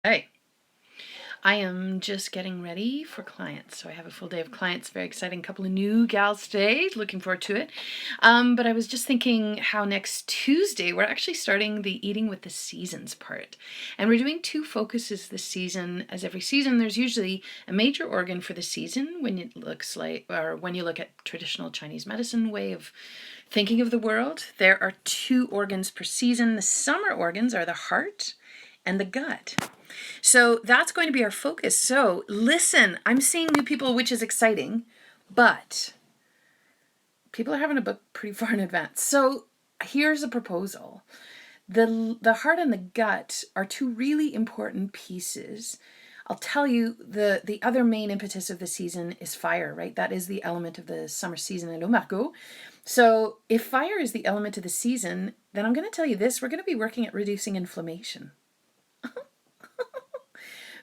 Hey, I am just getting ready for clients. So I have a full day of clients. Very exciting. Couple of new gals today. Looking forward to it. But I was just thinking how next Tuesday we're actually starting the Eating with the Seasons part. And we're doing two focuses this season. As every season, there's usually a major organ for the season when it looks like, or when you look at traditional Chinese medicine way of thinking of the world. There are two organs per season. The summer organs are the heart and the gut. So that's going to be our focus. So listen, I'm seeing new people, which is exciting, but people are having to book pretty far in advance. So here's a proposal. The heart and the gut are two really important pieces. I'll tell you, the other main impetus of the season is fire, right? That is the element of the summer season. Hello, Margot. So if fire is the element of the season, then I'm going to tell you this. We're going to be working at reducing inflammation.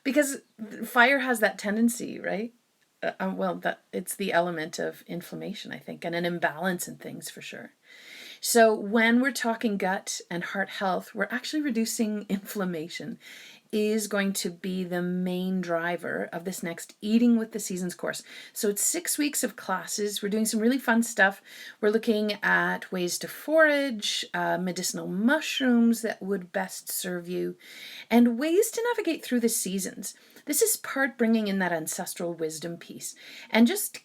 Because fire has that tendency, right? That it's the element of inflammation, I think, and an imbalance in things for sure. So when we're talking gut and heart health, we're actually reducing inflammation is going to be the main driver of this next Eating with the Seasons course. So it's 6 weeks of classes. We're doing some really fun stuff. We're looking at ways to forage, medicinal mushrooms that would best serve you, and ways to navigate through the seasons. This is part bringing in that ancestral wisdom piece and just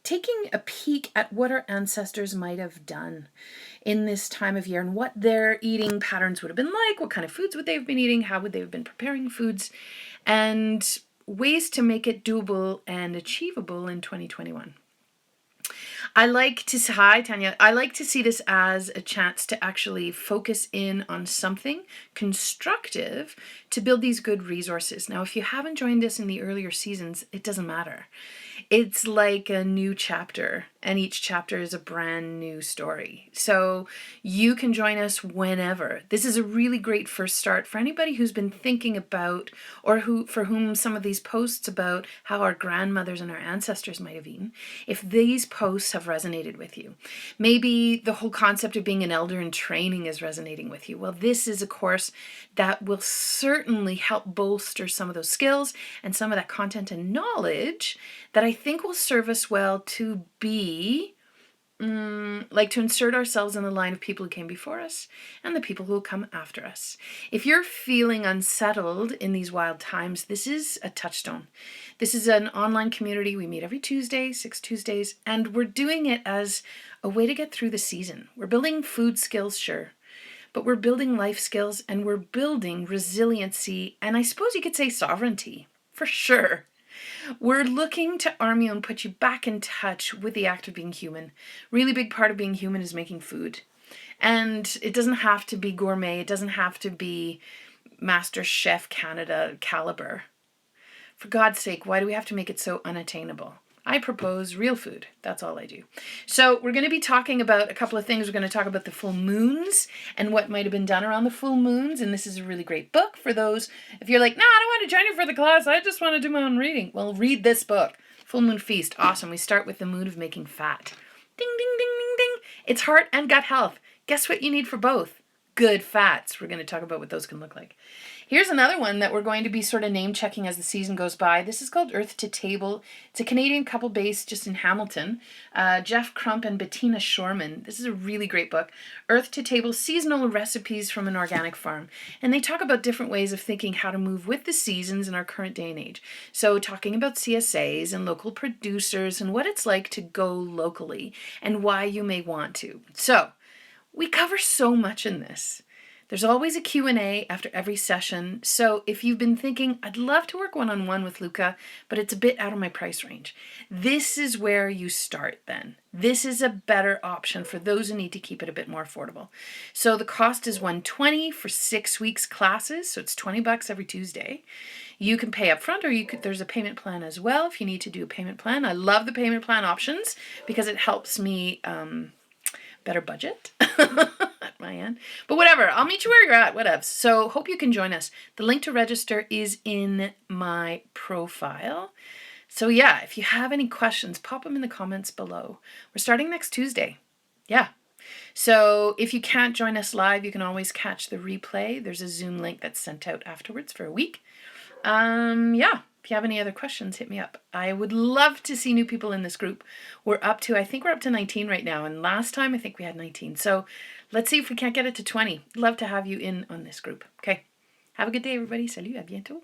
taking a peek at what our ancestors might have done in this time of year and what their eating patterns would have been like, what kind of foods would they have been eating, how would they have been preparing foods, and ways to make it doable and achievable in 2021. Hi Tanya, I like to see this as a chance to actually focus in on something constructive to build these good resources. Now, if you haven't joined us in the earlier seasons, it doesn't matter. It's like a new chapter, and each chapter is a brand new story. So you can join us whenever. This is a really great first start for anybody who's been thinking about, or for whom some of these posts about how our grandmothers and our ancestors might have eaten, if these posts have resonated with you. Maybe the whole concept of being an elder in training is resonating with you. Well, this is a course that will certainly help bolster some of those skills and some of that content and knowledge that I think will serve us well to be to insert ourselves in the line of people who came before us and the people who will come after us. If you're feeling unsettled in these wild times, this is a touchstone. This is an online community. We meet every Tuesday, 6 Tuesdays, and we're doing it as a way to get through the season. We're building food skills, sure, but we're building life skills and we're building resiliency, and I suppose you could say sovereignty, for sure. We're looking to arm you and put you back in touch with the act of being human. Really big part of being human is making food. And it doesn't have to be gourmet. It doesn't have to be Master Chef Canada caliber. For God's sake, why do we have to make it so unattainable? I propose real food. That's all I do. So we're going to be talking about a couple of things. We're going to talk about the full moons and what might have been done around the full moons. And this is a really great book for those, if you're like, no, I don't want to join you for the class. I just want to do my own reading. Well, read this book. Full Moon Feast. Awesome. We start with the moon of making fat. Ding, ding, ding, ding, ding. It's heart and gut health. Guess what you need for both? Good fats. We're going to talk about what those can look like. Here's another one that we're going to be sort of name checking as the season goes by. This is called Earth to Table. It's a Canadian couple based just in Hamilton, Jeff Crump and Bettina Shorman. This is a really great book. Earth to Table, seasonal recipes from an organic farm. And they talk about different ways of thinking how to move with the seasons in our current day and age. So talking about CSAs and local producers and what it's like to go locally and why you may want to. So we cover so much in this. There's always a Q&A after every session, so if you've been thinking, I'd love to work one-on-one with Luca, but it's a bit out of my price range, this is where you start then. This is a better option for those who need to keep it a bit more affordable. So the cost is $120 for 6 weeks classes, so it's $20 every Tuesday. You can pay up front, or there's a payment plan as well if you need to do a payment plan. I love the payment plan options because it helps me better budget at my end. But whatever, I'll meet you where you're at, whatever. So hope you can join us. The link to register is in my profile. So yeah, if you have any questions, pop them in the comments below. We're starting next Tuesday. Yeah. So if you can't join us live, you can always catch the replay. There's a Zoom link that's sent out afterwards for a week. Yeah, if you have any other questions, hit me up. I would love to see new people in this group. I think we're up to 19 right now. And last time I think we had 19. So let's see if we can't get it to 20. Love to have you in on this group. Okay. Have a good day, everybody. Salut, à bientôt.